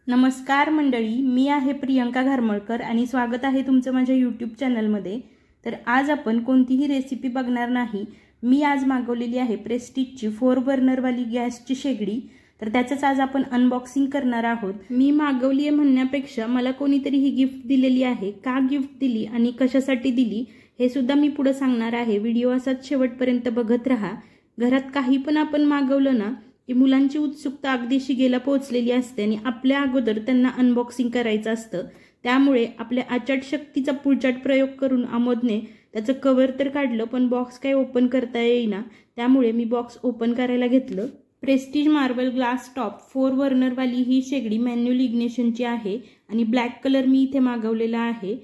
नमस्कार मंडळी, मी आहे प्रियंका घारमळकर आणि स्वागत आहे तुमचं माझ्या यूट्यूब चॅनलमध्ये। तर आज आपण कोणतीही रेसिपी बघणार नाही। मी आज मागवलेली आहे प्रेस्टिजची 4 बर्नरवाली गॅसची शेगडी। तर त्याचंच आज आपण अनबॉक्सिंग करणार आहोत। मी मागवली आहे म्हणण्यापेक्षा मला कोणीतरी ही गिफ्ट दिलेली आहे। का गिफ्ट दिली आणि कशासाठी दिली हे सुद्धा मी पुढे सांगणार आहे। व्हिडिओ असाच शेवटपर्यंत बघत राहा। घरात काही पण आपण मागवलं ना की मुलांची उत्सुकता अगदी शिगेला पोहोचलेली असते आणि आपल्या अगोदर त्यांना अनबॉक्सिंग करायचं असतं। त्यामुळे आपल्या अचाट शक्तीचा पुढचाट प्रयोग करून आमोदने त्याचं कव्हर तर काढलं, पण बॉक्स काय ओपन करता येईना। त्यामुळे मी बॉक्स ओपन करायला घेतलं। प्रेस्टीज मार्बल ग्लास टॉप 4 बर्नरवाली ही शेगडी मॅन्युअल इग्निशनची आहे आणि ब्लॅक कलर मी इथे मागवलेला आहे।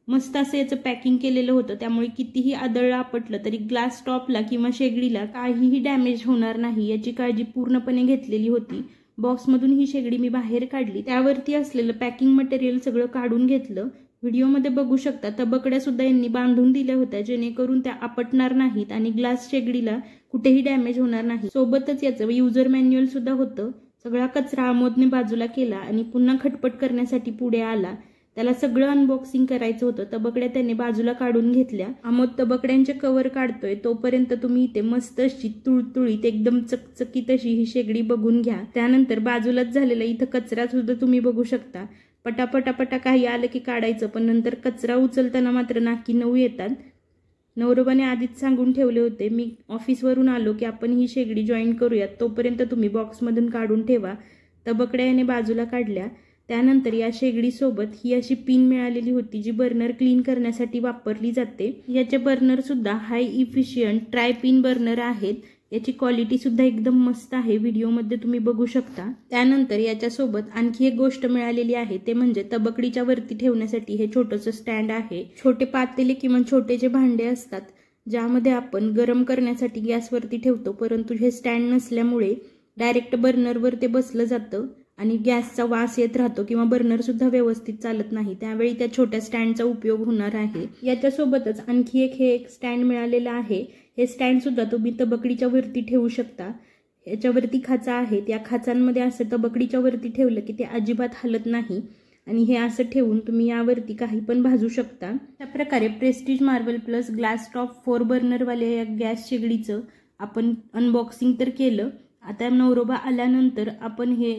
मस्त असं याचं पॅकिंग केलेलं होतं, त्यामुळे कितीही आदळलं आपटलं तरी ग्लास टॉपला किंवा शेगडीला काहीही डॅमेज होणार नाही याची काळजी पूर्णपणे घेतलेली होती। बॉक्समधून ही शेगडी मी बाहेर काढली, त्यावरती असलेलं पॅकिंग मटेरियल सगळं काढून घेतलं। व्हिडिओमध्ये बघू शकता तबकड्या सुद्धा यांनी बांधून दिल्या होत्या, जेणेकरून त्या आपटणार नाहीत आणि ग्लास शेगडीला कुठेही डॅमेज होणार नाही। सोबतच याचं यूजर मॅन्युअल सुद्धा होतं। सगळा कचरा आमोदने बाजूला केला आणि पुन्हा खटपट करण्यासाठी पुढे आला। त्याला सगळं अनबॉक्सिंग करायचं होतं। तबकड्या त्याने बाजूला काढून घेतल्या। आमोद तबकड्यांचे कव्हर काढतोय, तोपर्यंत तुम्ही इथे मस्त अशी तुळतुळीत एकदम चकचकीत अशी ही शेगडी बघून घ्या। त्यानंतर बाजूलाच झालेला इथं कचरा सुद्धा तुम्ही बघू शकता। पटापटापटा काही आलं की काढायचं, पण नंतर कचरा उचलताना मात्र नाकी नऊ येतात। नवरोबाने आधीच सांगून ठेवले होते, मी ऑफिसवरून आलो की आपण ही शेगडी जॉईन करूयात, तोपर्यंत तुम्ही बॉक्समधून काढून ठेवा। तबकड्या याने बाजूला काढल्या। त्यानंतर या शेगडीसोबत ही अशी पिन मिळालेली होती, जी बर्नर क्लीन करण्यासाठी वापरली जाते। याचे बर्नर सुद्धा हाय इफिशियंट ट्राय पिन बर्नर आहेत। याची क्वालिटी सुद्धा एकदम मस्त आहे, व्हिडिओमध्ये तुम्ही बघू शकता। त्यानंतर याच्यासोबत आणखी एक गोष्ट मिळालेली आहे, ते म्हणजे तबकडीच्या वरती ठेवण्यासाठी हे छोटंसं स्टँड आहे। छोटे पातेले किंवा छोटे जे भांडे असतात ज्यामध्ये आपण गरम करण्यासाठी गॅसवरती ठेवतो, परंतु हे स्टँड नसल्यामुळे डायरेक्ट बर्नरवर ते बसलं जातं आणि गॅसचा वास येत राहतो किंवा बर्नर सुद्धा व्यवस्थित चालत नाही। त्यावेळी त्या छोट्या स्टँडचा उपयोग होणार आहे। याच्यासोबतच आणखी एक स्टँड मिळालेला आहे। हे स्टँड सुद्धा तुम्ही तबकडीच्या वरती ठेवू शकता। याच्यावरती खाचा आहेत, या खाचांमध्ये असं तबकडीच्या वरती ठेवलं की ते अजिबात हलत नाही आणि हे असं ठेवून तुम्ही यावरती काही पण भाजू शकता। त्या प्रकारे Prestige marble plus glass top 4 बर्नरवाल्या या गॅस शेगडीचं आपण अनबॉक्सिंग तर केलं। आता नवरोबा आल्यानंतर आपण हे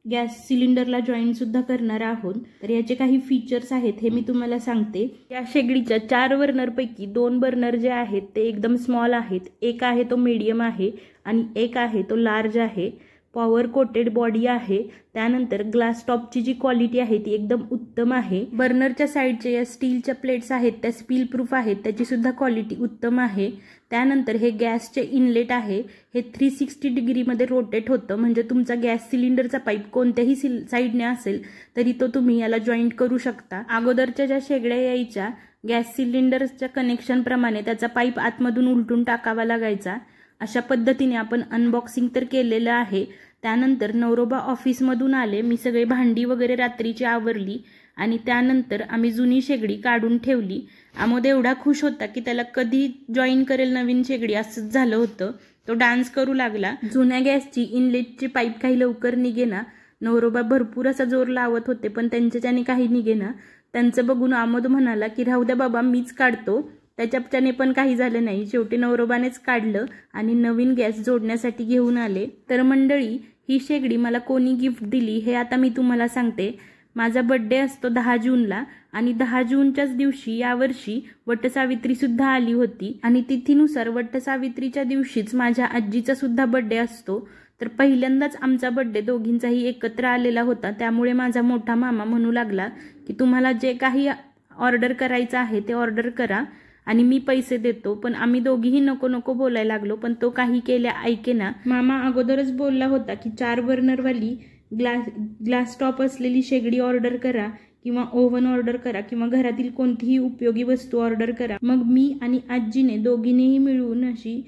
गॅस सिलेंडरला जॉईन सुद्धा करणार आहोत। तर याचे काही फीचर्स आहेत हे मी तुम्हाला सांगते। या शेगडीच्या 4 बर्नरपैकी 2 बर्नर जे आहेत ते एकदम स्मॉल आहेत। एक आहे तो मीडियम आहे आणि एक आहे तो लार्ज आहे। पॉवर कोटेड बॉडी आहे। त्यानंतर ग्लास टॉपची जी क्वालिटी आहे ती एकदम उत्तम आहे। बर्नरच्या साईडचे या स्टीलच्या प्लेट्स आहेत त्या स्पिल प्रूफ आहेत, त्याची सुद्धा क्वालिटी उत्तम आहे। त्यानंतर हे गॅसचे इनलेट आहे, हे 360 डिग्रीमध्ये रोटेट होतं, म्हणजे तुमचा गॅस सिलेंडरचा पाईप कोणत्याही साईडने असेल तरी तो तुम्ही याला जॉईंट करू शकता। अगोदरच्या ज्या शेगड्या यायच्या गॅस सिलेंडरच्या कनेक्शन प्रमाणे त्याचा पाईप आतमधून उलटून टाकावा लागायचा। अशा पद्धतीने आपण अनबॉक्सिंग तर केलेलं आहे। त्यानंतर नवरोबा ऑफिसमधून आले, मी सगळे भांडी वगैरे रात्रीची आवरली आणि त्यानंतर आम्ही जुनी शेगडी काढून ठेवली। आमोद एवढा खुश होता की त्याला कधी जॉईन करेल नवीन शेगडी असंच झालं होतं। तो डान्स करू लागला। जुन्या गॅसची इनलेटची पाईप काही लवकर निघेना। नवरोबा भरपूर असा जोर लावत होते, पण त्यांच्याच्याने काही निघेना। त्यांचं बघून आमोद म्हणाला की राहू द्या बाबा, मीच काढतो। त्याच्याने पण काही झालं नाही। शेवटी नवरोबानेच काढलं आणि नवीन गॅस जोडण्यासाठी घेऊन आले। तर मंडळी, ही शेगडी मला कोणी गिफ्ट दिली हे आता मी तुम्हाला सांगते। माझा बर्थडे असतो 10 जूनला आणि 10 जूनच्याच दिवशी यावर्षी वटसावित्री सुद्धा आली होती आणि तिथीनुसार वटसावित्रीच्या दिवशीच माझ्या आजीचा सुद्धा बर्थडे असतो। तर पहिल्यांदाच आमचा बर्थडे दोघींचाही एकत्र आलेला होता। त्यामुळे माझा मोठा मामा म्हणू लागला की तुम्हाला जे काही ऑर्डर करायचं आहे ते ऑर्डर करा आणि मी पैसे देतो। पण आम्ही दोघीही नको नको बोलायला लागलो, पण तो काही केल्या ऐकेना। मामा अगोदरच बोलला होता की 4 बर्नरवाली ग्लास टॉप असलेली शेगडी ऑर्डर करा किंवा ओव्हन ऑर्डर करा किंवा घरातील कोणतीही उपयोगी वस्तू ऑर्डर करा। मग मी आणि आजीने दोघींनीही मिळून अशी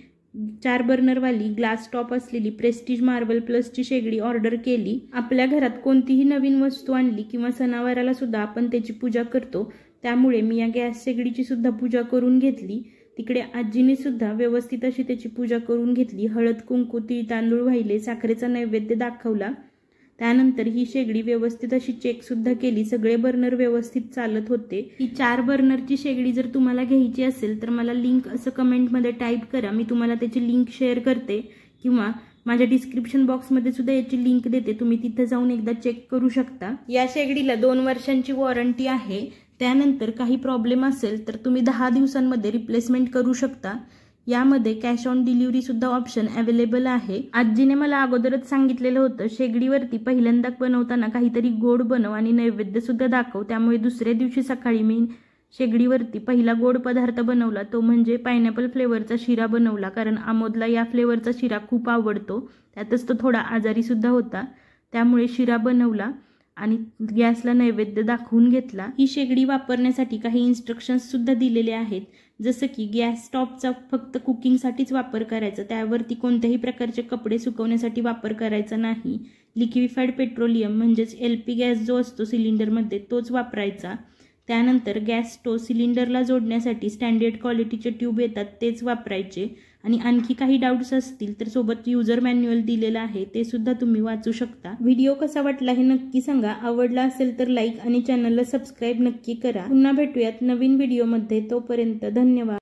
4 बर्नरवाली ग्लास टॉप असलेली प्रेस्टीज मार्बल प्लसची शेगडी ऑर्डर केली। आपल्या घरात कोणतीही नवीन वस्तू आणली किंवा सणावाराला सुद्धा आपण त्याची पूजा करतो, त्यामुळे मी या गॅस शेगडीची सुद्धा पूजा करून घेतली। तिकडे आजीने सुद्धा व्यवस्थित अशी त्याची पूजा करून घेतली। हळद कुंकू तीळ तांदूळ वाहिले, साखरेचा नैवेद्य दाखवला। त्यानंतर ही शेगडी व्यवस्थित अशी चेकसुद्धा केली, सगळे बर्नर व्यवस्थित चालत होते। ही 4 बर्नरची शेगडी जर तुम्हाला घ्यायची असेल तर मला लिंक असं कमेंटमध्ये टाईप करा, मी तुम्हाला त्याची लिंक शेअर करते किंवा माझ्या डिस्क्रिप्शन बॉक्समध्ये सुद्धा याची लिंक देते, तुम्ही तिथे जाऊन एकदा चेक करू शकता। या शेगडीला 2 वर्षांची वॉरंटी आहे। त्यानंतर काही प्रॉब्लेम असेल तर तुम्ही 10 दिवसांमध्ये रिप्लेसमेंट करू शकता। यामध्ये कॅश ऑन डिलिव्हरी सुद्धा ऑप्शन अवेलेबल आहे। आजीने मला अगोदरच सांगितलेलं होतं शेगडीवरती पहिल्यांदा बनवताना काहीतरी गोड बनव आणि नैवेद्य सुद्धा दाखव, त्यामुळे दुसऱ्या दिवशी सकाळी मी शेगडीवरती पहिला गोड पदार्थ बनवला, तो म्हणजे पायनॅपल फ्लेवरचा शिरा बनवला, कारण आमोदला या फ्लेवरचा शिरा खूप आवडतो, त्यातच तो थोडा आजारी सुद्धा होता, त्यामुळे शिरा बनवला आणि गॅसला नैवेद्य दाखवून घेतला। ही शेगडी वापरण्यासाठी काही इन्स्ट्रक्शन्स सुद्धा दिलेले आहेत, जसं की गॅस स्टॉपचा फक्त कुकिंगसाठीच वापर करायचा, त्यावरती कोणत्याही प्रकारचे कपडे सुकवण्यासाठी वापर करायचा नाही। लिक्विफाईड पेट्रोलियम म्हणजेच LP गॅस जो असतो सिलेंडरमध्ये तोच वापरायचा। त्यानंतर गॅस स्टोव्ह सिलेंडरला जोडण्यासाठी स्टँडर्ड क्वालिटीचे ट्यूब येतात तेच वापरायचे। आणि आणखी काही डाऊट्स असतील तर सोबत यूजर मॅन्युअल दिलेलं आहे, ते सुद्धा तुम्ही वाचू शकता। व्हिडिओ कसा वाटला हे नक्की सांगा, आवडला असेल तर लाईक आणि चॅनलला सबस्क्राईब नक्की करा। पुन्हा भेटूयात नवीन व्हिडिओमध्ये, तोपर्यंत धन्यवाद।